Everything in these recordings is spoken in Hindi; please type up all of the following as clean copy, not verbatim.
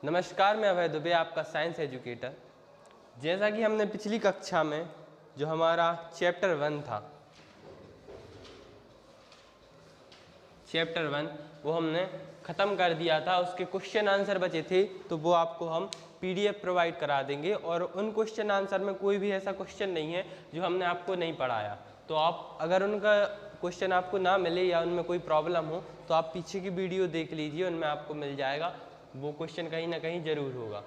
नमस्कार, मैं अभय दुबे, आपका साइंस एजुकेटर। जैसा कि हमने पिछली कक्षा में जो हमारा चैप्टर 1 था, चैप्टर 1 वो हमने ख़त्म कर दिया था। उसके क्वेश्चन आंसर बचे थे तो वो आपको हम PDF प्रोवाइड करा देंगे। और उन क्वेश्चन आंसर में कोई भी ऐसा क्वेश्चन नहीं है जो हमने आपको नहीं पढ़ाया। तो आप अगर उनका क्वेश्चन आपको ना मिले या उनमें कोई प्रॉब्लम हो तो आप पीछे की वीडियो देख लीजिए, उनमें आपको मिल जाएगा। वो क्वेश्चन कहीं ना कहीं ज़रूर होगा।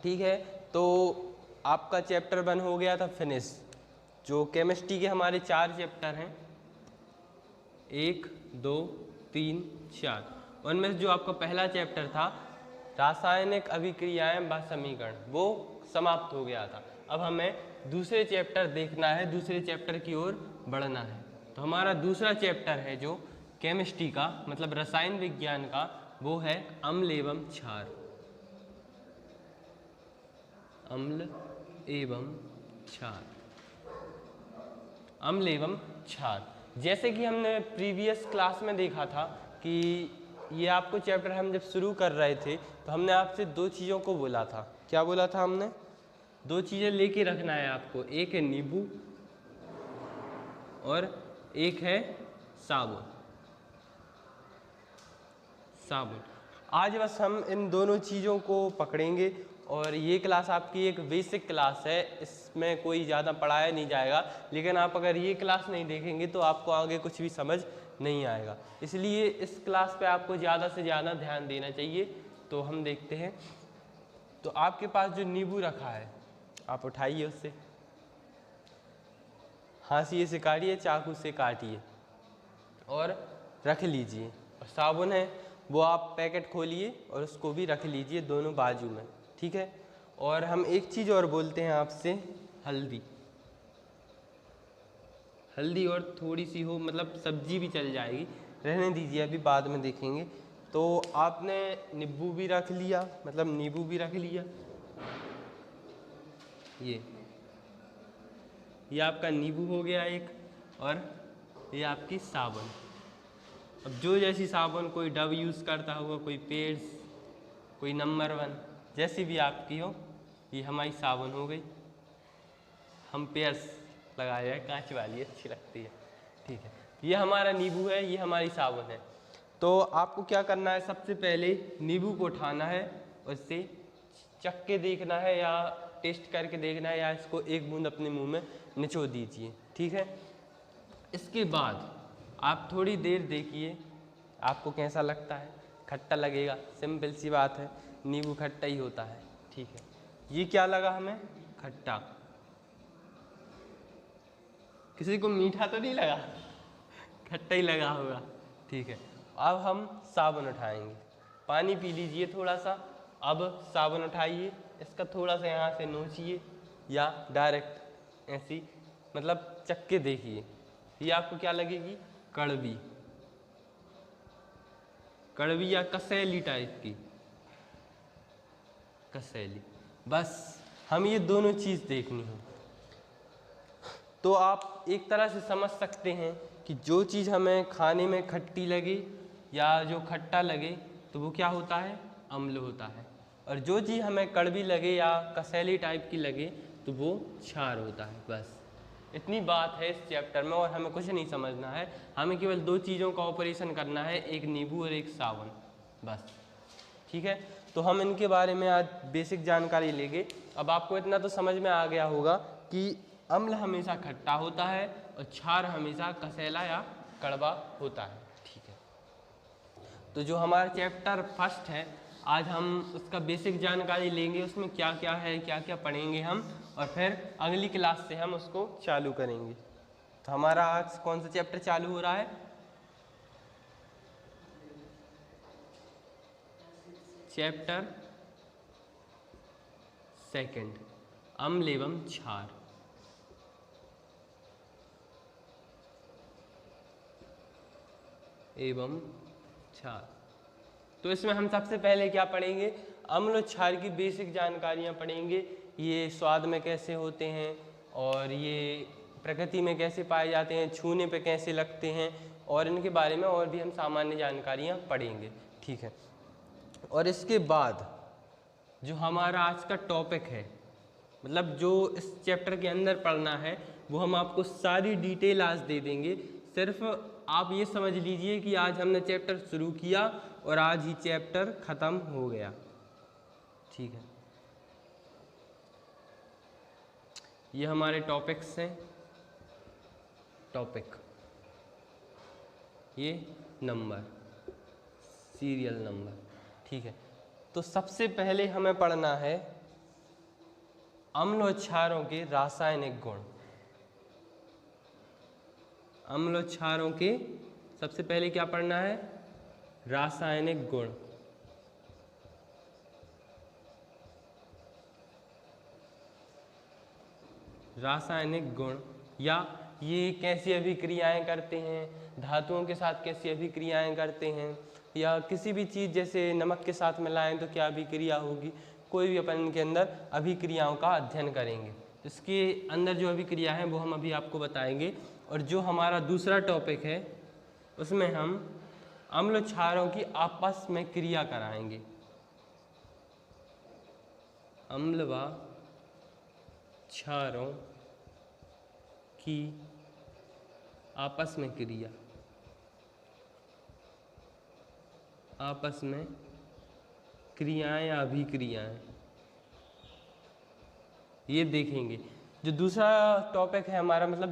ठीक है, तो आपका चैप्टर 1 हो गया था फिनिश। जो केमिस्ट्री के हमारे 4 चैप्टर हैं, 1, 2, 3, 4, उनमें जो आपका पहला चैप्टर था रासायनिक अभिक्रियाएं व समीकरण, वो समाप्त हो गया था। अब हमें दूसरे चैप्टर देखना है, दूसरे चैप्टर की ओर बढ़ना है। तो हमारा दूसरा चैप्टर है जो केमिस्ट्री का मतलब रसायन विज्ञान का, वो है अम्ल एवं क्षार। अम्ल एवं क्षार, अम्ल एवं क्षार। जैसे कि हमने प्रीवियस क्लास में देखा था कि ये आपको चैप्टर हम जब शुरू कर रहे थे तो हमने आपसे 2 चीज़ों को बोला था। क्या बोला था हमने? 2 चीज़ें लेके रखना है आपको, एक है नींबू और एक है साबुन। आज बस हम इन दोनों चीज़ों को पकड़ेंगे और ये क्लास आपकी एक बेसिक क्लास है, इसमें कोई ज़्यादा पढ़ाया नहीं जाएगा। लेकिन आप अगर ये क्लास नहीं देखेंगे तो आपको आगे कुछ भी समझ नहीं आएगा, इसलिए इस क्लास पे आपको ज़्यादा से ज़्यादा ध्यान देना चाहिए। तो हम देखते हैं। तो आपके पास जो नींबू रखा है आप उठाइए, उससे हाशिए से काटिए, चाकू से काटिए और रख लीजिए। और साबुन है वो आप पैकेट खोलिए और उसको भी रख लीजिए दोनों बाजू में। ठीक है, और हम एक चीज़ और बोलते हैं आपसे, हल्दी। हल्दी और थोड़ी सी हो, मतलब सब्जी भी चल जाएगी, रहने दीजिए, अभी बाद में देखेंगे। तो आपने नींबू भी रख लिया, मतलब नींबू भी रख लिया। ये आपका नींबू हो गया एक, और ये आपकी साबुन। अब जो जैसी साबुन, कोई डव यूज़ करता होगा, कोई पेड्स, कोई नंबर 1, जैसी भी आपकी हो, ये हमारी साबुन हो गई। हम पेयर्स लगाए हैं, कांच वाली अच्छी लगती है। ठीक है, ये हमारा नींबू है, ये हमारी साबुन है। तो आपको क्या करना है, सबसे पहले नींबू को उठाना है, उससे चख के देखना है या टेस्ट करके देखना है, या इसको एक बूंद अपने मुंह में निचोड़ दीजिए। ठीक है, इसके बाद आप थोड़ी देर देखिए आपको कैसा लगता है। खट्टा लगेगा, सिंपल सी बात है, नींबू खट्टा ही होता है। ठीक है, ये क्या लगा हमें? खट्टा। किसी को मीठा तो नहीं लगा? खट्टा ही लगा होगा। ठीक है, अब हम साबुन उठाएंगे। पानी पी लीजिए थोड़ा सा। अब साबुन उठाइए, इसका थोड़ा सा यहाँ से नोचिए या डायरेक्ट ऐसी मतलब चख के देखिए। ये आपको क्या लगेगी? कड़वी, कड़वी या कसैली टाइप की, कसैली। बस हम ये दोनों चीज़ देखनी है। तो आप एक तरह से समझ सकते हैं कि जो चीज़ हमें खाने में खट्टी लगे या जो खट्टा लगे तो वो क्या होता है? अम्ल होता है। और जो चीज़ हमें कड़वी लगे या कसैली टाइप की लगे तो वो क्षार होता है। बस इतनी बात है इस चैप्टर में, और हमें कुछ नहीं समझना है। हमें केवल 2 चीज़ों का ऑपरेशन करना है, एक नींबू और एक साबुन, बस। ठीक है, तो हम इनके बारे में आज बेसिक जानकारी लेंगे। अब आपको इतना तो समझ में आ गया होगा कि अम्ल हमेशा खट्टा होता है और क्षार हमेशा कसैला या कड़वा होता है। ठीक है, तो जो हमारा चैप्टर 1 है आज हम उसका बेसिक जानकारी लेंगे, उसमें क्या क्या है, क्या क्या पढ़ेंगे हम, और फिर अगली क्लास से हम उसको चालू करेंगे। तो हमारा आज कौन सा चैप्टर चालू हो रहा है? चैप्टर 2, अम्ल एवं क्षार। एवं क्षार। तो इसमें हम सबसे पहले क्या पढ़ेंगे? अम्ल और क्षार की बेसिक जानकारियाँ पढ़ेंगे। ये स्वाद में कैसे होते हैं और ये प्रकृति में कैसे पाए जाते हैं, छूने पे कैसे लगते हैं, और इनके बारे में और भी हम सामान्य जानकारियाँ पढ़ेंगे। ठीक है, और इसके बाद जो हमारा आज का टॉपिक है, मतलब जो इस चैप्टर के अंदर पढ़ना है वो हम आपको सारी डिटेल आज दे देंगे। सिर्फ आप ये समझ लीजिए कि आज हमने चैप्टर शुरू किया और आज ही चैप्टर ख़त्म हो गया। ठीक है, ये हमारे टॉपिक्स हैं। टॉपिक, ये नंबर, सीरियल नंबर। ठीक है, तो सबसे पहले हमें पढ़ना है अम्ल और क्षारों के रासायनिक गुण। अम्ल और क्षारों के सबसे पहले क्या पढ़ना है? रासायनिक गुण। रासायनिक गुण, या ये कैसी अभिक्रियाएं करते हैं, धातुओं के साथ कैसी अभिक्रियाएं करते हैं, या किसी भी चीज़ जैसे नमक के साथ मिलाएं तो क्या अभिक्रिया होगी, कोई भी अपन इनके अंदर अभिक्रियाओं का अध्ययन करेंगे। इसके अंदर जो अभिक्रिया है वो हम अभी आपको बताएंगे। और जो हमारा दूसरा टॉपिक है उसमें हम अम्ल क्षारों की आपस में क्रिया कराएंगे। अम्ल व क्षारों की आपस में क्रिया, आपस में क्रियाएं या अभिक्रियाएं, ये देखेंगे। जो दूसरा टॉपिक है हमारा, मतलब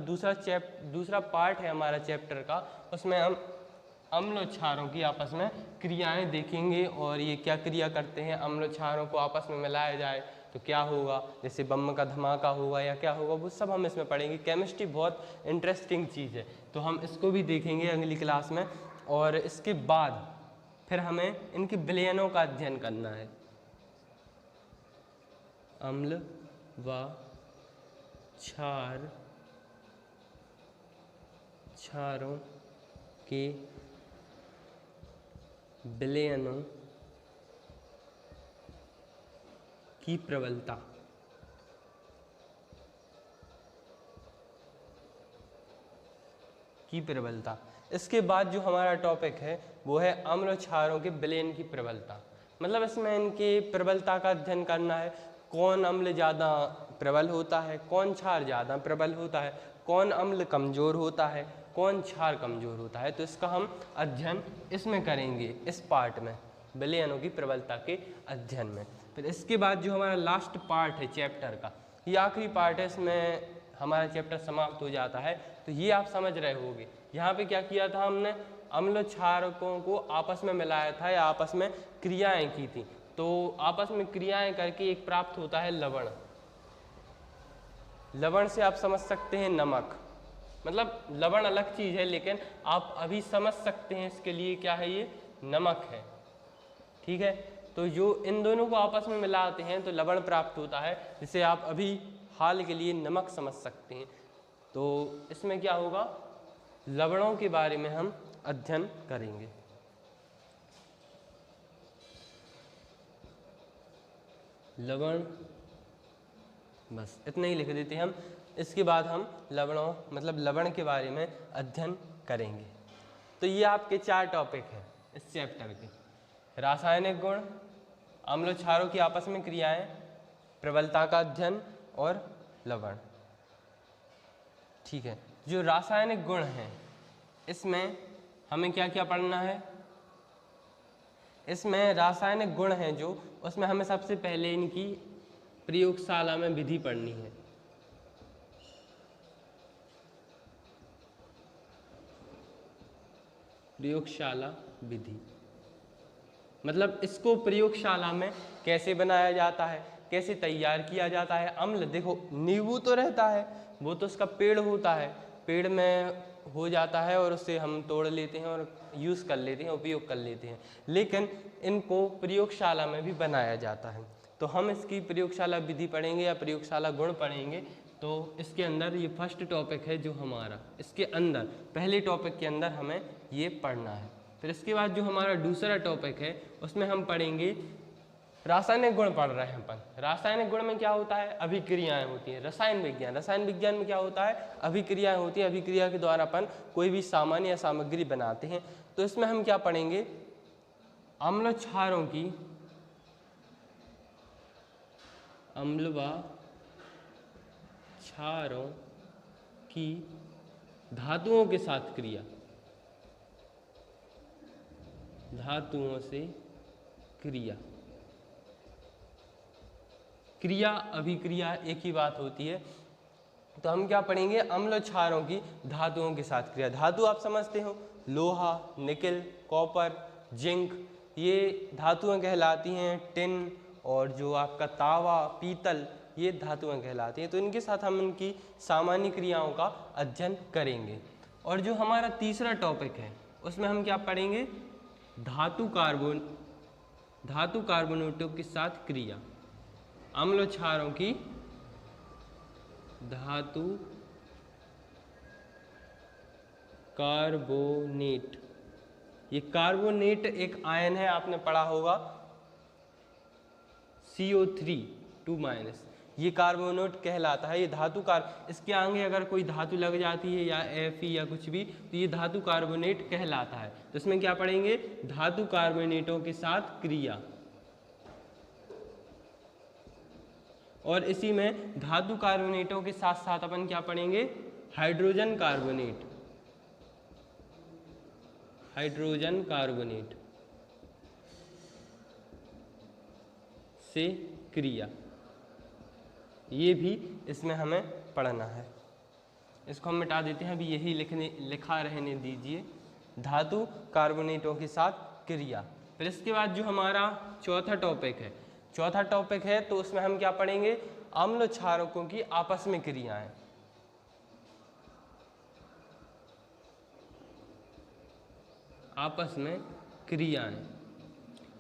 दूसरा पार्ट है हमारा चैप्टर का, उसमें हम अम्ल और क्षारों की आपस में क्रियाएं देखेंगे और ये क्या क्रिया करते हैं। अम्ल और क्षारों को आपस में मिलाया जाए तो क्या होगा, जैसे बम का धमाका होगा या क्या होगा, वो सब हम इसमें पढ़ेंगे। केमिस्ट्री बहुत इंटरेस्टिंग चीज़ है, तो हम इसको भी देखेंगे अगली क्लास में। और इसके बाद फिर हमें इनके विलयनों का अध्ययन करना है। अम्ल व क्षारों के विलयनों की प्रबलता। इसके बाद जो हमारा टॉपिक है वो है अम्ल और क्षारों के विलयन की प्रबलता। मतलब इसमें इनके प्रबलता का अध्ययन करना है। कौन अम्ल ज़्यादा प्रबल होता है, कौन क्षार ज़्यादा प्रबल होता है, कौन अम्ल कमज़ोर होता है, कौन क्षार कमज़ोर होता है। तो इसका हम अध्ययन इसमें करेंगे, इस पार्ट में, विलयनों की प्रबलता के अध्ययन में। फिर इसके बाद जो हमारा लास्ट पार्ट है चैप्टर का, ये आखिरी पार्ट है, इसमें हमारा चैप्टर समाप्त हो जाता है। तो ये आप समझ रहे होंगे यहाँ पे क्या किया था हमने, अम्ल क्षारकों को आपस में मिलाया था या आपस में क्रियाएं की थी। तो आपस में क्रियाएं करके एक प्राप्त होता है लवण। लवण से आप समझ सकते हैं नमक, मतलब लवण अलग चीज़ है, लेकिन आप अभी समझ सकते हैं इसके लिए क्या है, ये नमक है। ठीक है, तो जो इन दोनों को आपस में मिलाते हैं तो लवण प्राप्त होता है, जिसे आप अभी हाल के लिए नमक समझ सकते हैं। तो इसमें क्या होगा, लवणों के बारे में हम अध्ययन करेंगे। लवण, बस इतना ही लिख देते हैं हम। इसके बाद हम लवणों, मतलब लवण के बारे में अध्ययन करेंगे। तो ये आपके 4 टॉपिक हैं इस चैप्टर के: रासायनिक गुण, अम्ल क्षारों की आपस में क्रियाएं, प्रबलता का अध्ययन और लवण। ठीक है, जो रासायनिक गुण हैं इसमें हमें क्या क्या पढ़ना है। इसमें रासायनिक गुण हैं जो, उसमें हमें सबसे पहले इनकी प्रयोगशाला में विधि पढ़नी है। प्रयोगशाला विधि, मतलब इसको प्रयोगशाला में कैसे बनाया जाता है, कैसे तैयार किया जाता है। अम्ल देखो, नींबू तो रहता है, वो तो उसका पेड़ होता है, पेड़ में हो जाता है और उससे हम तोड़ लेते हैं और यूज़ कर लेते हैं, उपयोग कर लेते हैं। लेकिन इनको प्रयोगशाला में भी बनाया जाता है। तो हम इसकी प्रयोगशाला विधि पढ़ेंगे या प्रयोगशाला गुण पढ़ेंगे। तो इसके अंदर ये फर्स्ट टॉपिक है जो हमारा, इसके अंदर पहले टॉपिक के अंदर हमें ये पढ़ना है। फिर इसके बाद जो हमारा दूसरा टॉपिक है उसमें हम पढ़ेंगे रासायनिक गुण पढ़ रहे हैं अपन। रासायनिक गुण में क्या होता है, अभिक्रियाएं होती हैं। रसायन विज्ञान, रसायन विज्ञान में क्या होता है, अभिक्रियाएं होती हैं। अभिक्रिया के द्वारा अपन कोई भी सामान या सामग्री बनाते हैं। तो इसमें हम क्या पढ़ेंगे, अम्ल क्षारों की अम्ल व क्षारों की धातुओं के साथ क्रिया, धातुओं से क्रिया। क्रिया अभिक्रिया एक ही बात होती है। तो हम क्या पढ़ेंगे, अम्ल और क्षारों की धातुओं के साथ क्रिया। धातु आप समझते हो, लोहा, निकल, कॉपर, जिंक, ये धातुएं कहलाती हैं। टिन और जो आपका तावा, पीतल, ये धातुएं कहलाती हैं। तो इनके साथ हम इनकी सामान्य क्रियाओं का अध्ययन करेंगे। और जो हमारा तीसरा टॉपिक है उसमें हम क्या पढ़ेंगे, धातु कार्बोनेटों के साथ क्रिया, अम्ल क्षारों की धातु कार्बोनेट। ये कार्बोनेट एक आयन है, आपने पढ़ा होगा, CO3 2-, ये कार्बोनेट कहलाता है। ये धातु इसके आगे अगर कोई धातु लग जाती है या Fe या कुछ भी, तो ये धातु कार्बोनेट कहलाता है। तो इसमें क्या पढ़ेंगे, धातु कार्बोनेटों के साथ क्रिया। और इसी में धातु कार्बोनेटों के साथ साथ अपन क्या पढ़ेंगे, हाइड्रोजन कार्बोनेट, हाइड्रोजन कार्बोनेट से क्रिया, ये भी इसमें हमें पढ़ना है। इसको हम मिटा देते हैं, अभी यही लिखा रहने दीजिए, धातु कार्बोनेटों के साथ क्रिया। फिर इसके बाद जो हमारा चौथा टॉपिक है तो उसमें हम क्या पढ़ेंगे, अम्ल क्षारकों की आपस में क्रियाएं। आपस में क्रियाएं,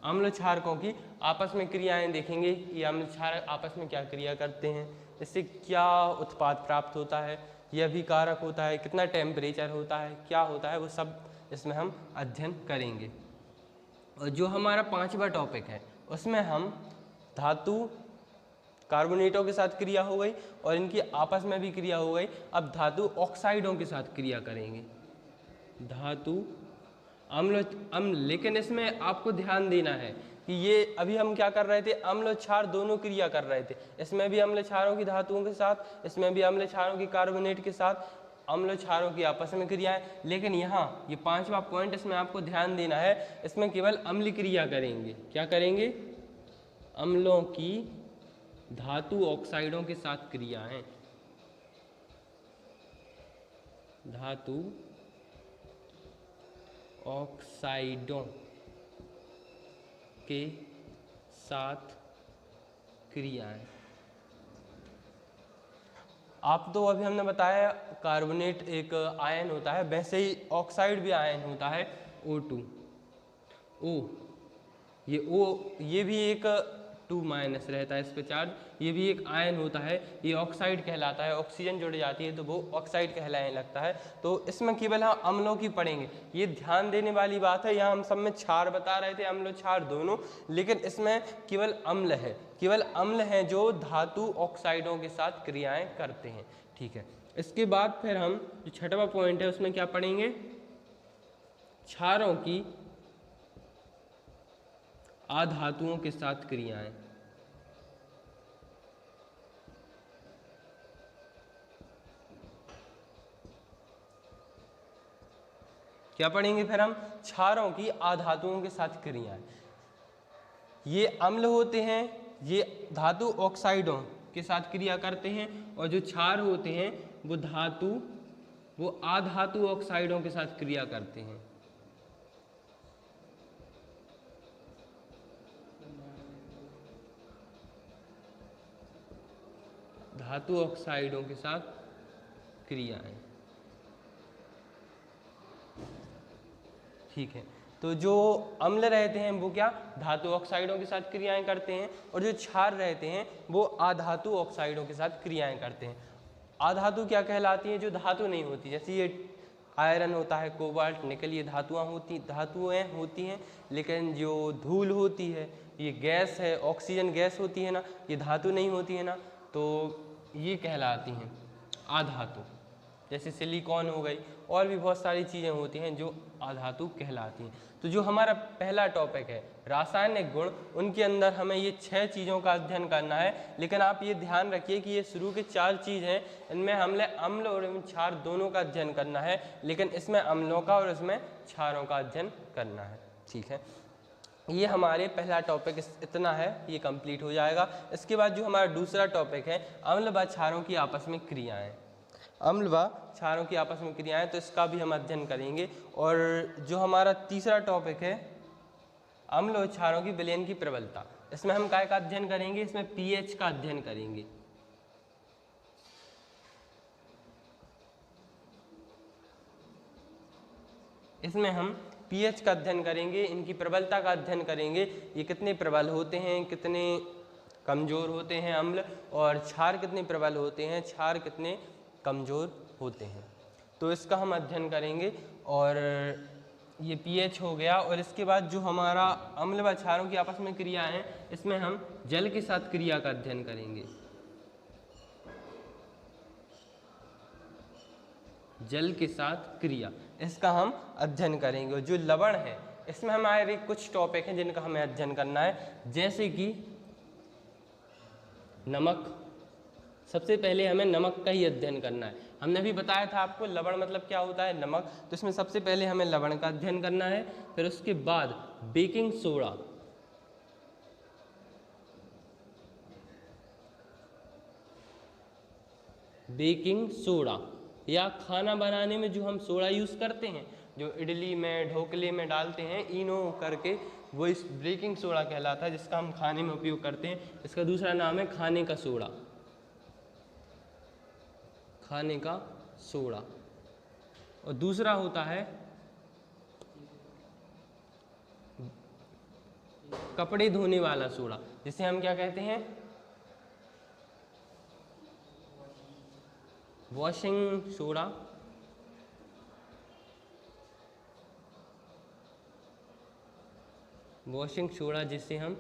अम्ल क्षारकों की आपस में क्रियाएं देखेंगे। ये अम्ल क्षारक आपस में क्या क्रिया करते हैं, इससे क्या उत्पाद प्राप्त होता है, यह भी कारक होता है, कितना टेम्परेचर होता है, क्या होता है, वो सब इसमें हम अध्ययन करेंगे। और जो हमारा पांचवा टॉपिक है उसमें हम धातु कार्बोनेटों के साथ क्रिया हो गई और इनकी आपस में भी क्रिया हो गई। अब धातु ऑक्साइडों के साथ क्रिया करेंगे, धातु अम्ल। लेकिन इसमें आपको ध्यान देना है कि ये अभी हम क्या कर रहे थे, अम्ल क्षार दोनों क्रिया कर रहे थे। इसमें भी अम्ल क्षारों की धातुओं के साथ, इसमें भी अम्ल क्षारों की कार्बोनेट के साथ, अम्ल क्षारों की आपस में क्रियाएं। लेकिन यहाँ ये पांचवा पॉइंट इसमें आपको ध्यान देना है, इसमें केवल अम्ल क्रिया करेंगे। क्या करेंगे, अम्लों की धातु ऑक्साइडों के साथ क्रियाएं, धातु ऑक्साइडों के साथ क्रियाएं। आप तो अभी हमने बताया कार्बोनेट एक आयन होता है, वैसे ही ऑक्साइड भी आयन होता है, O2 O। ये भी एक 2- रहता है इस पे चार्ज, ये भी एक आयन होता है, ये ऑक्साइड कहलाता है। ऑक्सीजन जुड़ जाती है तो वो ऑक्साइड कहलाने लगता है। तो इसमें केवल हम अम्लों की पढ़ेंगे, ये ध्यान देने वाली बात है। यहाँ हम सब में क्षार बता रहे थे, अम्ल क्षार दोनों, लेकिन इसमें केवल अम्ल है, केवल अम्ल हैं जो धातु ऑक्साइडों के साथ क्रियाएं करते हैं। ठीक है, इसके बाद फिर हम जो छठवां पॉइंट है उसमें क्या पढ़ेंगे, क्षारों की अधातुओं के साथ क्रियाएं। क्या पढ़ेंगे फिर हम, क्षारों की अधातुओं के साथ क्रियाएं। ये अम्ल होते हैं, ये धातु ऑक्साइडों के साथ क्रिया करते हैं, और जो क्षार होते हैं वो अधातु ऑक्साइडों के साथ क्रिया करते हैं। धातु ऑक्साइडों के साथ क्रियाएं। ठीक है, तो जो अम्ल रहते हैं वो क्या धातु ऑक्साइडों के साथ क्रियाएं करते हैं, और जो क्षार रहते हैं वो अधातु ऑक्साइडों के साथ क्रियाएं करते हैं। अधातु क्या कहलाती हैं, जो धातु नहीं होती, जैसे ये आयरन होता है, कोबाल्ट, निकल, ये धातुएं होती हैं। लेकिन जो धूल होती है, ये गैस है, ऑक्सीजन गैस होती है ना, ये धातु नहीं होती है ना, तो ये कहलाती हैं अधातु। जैसे सिलिकॉन हो गई, और भी बहुत सारी चीज़ें होती हैं जो अधातु कहलाती हैं। तो जो हमारा पहला टॉपिक है रासायनिक गुण, उनके अंदर हमें ये 6 चीज़ों का अध्ययन करना है। लेकिन आप ये ध्यान रखिए कि ये शुरू के 4 चीज़ हैं, इनमें हमने अम्ल और क्षार दोनों का अध्ययन करना है, लेकिन इसमें अम्लों का और इसमें क्षारों का अध्ययन करना है। ठीक है, ये हमारे पहला टॉपिक इतना है, ये कंप्लीट हो जाएगा। इसके बाद जो हमारा दूसरा टॉपिक है अम्ल व क्षारों की आपस में क्रियाएं, अम्ल व क्षारों की आपस में क्रियाएं, तो इसका भी हम अध्ययन करेंगे। और जो हमारा तीसरा टॉपिक है अम्ल और क्षारों की विलयन की प्रबलता, इसमें हम काय का अध्ययन करेंगे, इसमें पीएच का अध्ययन करेंगे। इसमें हम पीएच का अध्ययन करेंगे, इनकी प्रबलता का अध्ययन करेंगे, ये कितने प्रबल होते हैं, कितने कमज़ोर होते हैं अम्ल, और क्षार कितने प्रबल होते हैं, क्षार कितने कमज़ोर होते हैं, तो इसका हम अध्ययन करेंगे। और ये पीएच हो गया। और इसके बाद जो हमारा अम्ल व क्षारों की आपस में क्रिया है, इसमें हम जल के साथ क्रिया का अध्ययन करेंगे। जल के साथ क्रिया, इसका हम अध्ययन करेंगे। और जो लवण है, इसमें हमारे कुछ टॉपिक हैं जिनका हमें अध्ययन करना है, जैसे कि नमक। सबसे पहले हमें नमक का ही अध्ययन करना है। हमने भी बताया था आपको लवण मतलब क्या होता है, नमक। तो इसमें सबसे पहले हमें लवण का अध्ययन करना है, फिर उसके बाद बेकिंग सोडा, बेकिंग सोडा या खाना बनाने में जो हम सोडा यूज़ करते हैं, जो इडली में ढोकले में डालते हैं इनो करके, वो इस बेकिंग सोडा कहलाता है, जिसका हम खाने में उपयोग करते हैं। इसका दूसरा नाम है खाने का सोडा, खाने का सोडा। और दूसरा होता है कपड़े धोने वाला सोडा, जिसे हम क्या कहते हैं, वॉशिंग सोडा। वॉशिंग सोडा जिसे हम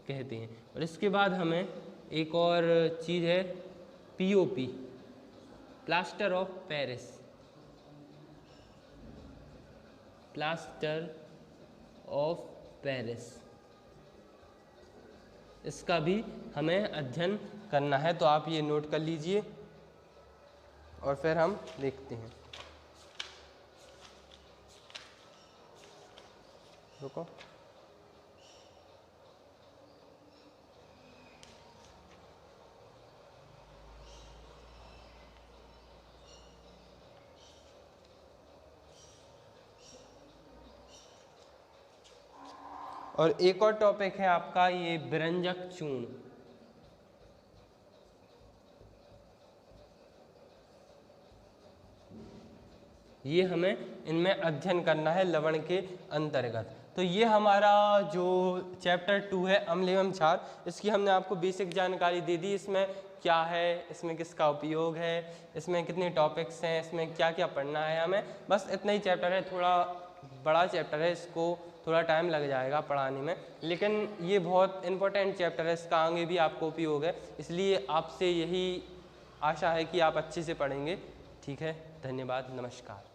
कहते हैं। और इसके बाद हमें एक और चीज़ है POP, plaster of Paris, plaster of Paris, इसका भी हमें अध्ययन करना है। तो आप ये नोट कर लीजिए और फिर हम देखते हैं। रुको, और एक और टॉपिक है आपका ये व्यंजक चूर्ण। ये हमें इनमें अध्ययन करना है लवण के अंतर्गत। तो ये हमारा जो चैप्टर 2 है अम्ल एवं क्षार, इसकी हमने आपको बेसिक जानकारी दे दी। इसमें क्या है, इसमें किसका उपयोग है, इसमें कितने टॉपिक्स हैं, इसमें क्या क्या पढ़ना है हमें, बस इतना ही चैप्टर है। थोड़ा बड़ा चैप्टर है, इसको थोड़ा टाइम लग जाएगा पढ़ाने में, लेकिन ये बहुत इंपॉर्टेंट चैप्टर है, इसका आगे भी आपको उपयोग है। इसलिए आपसे यही आशा है कि आप अच्छे से पढ़ेंगे। ठीक है, धन्यवाद, नमस्कार।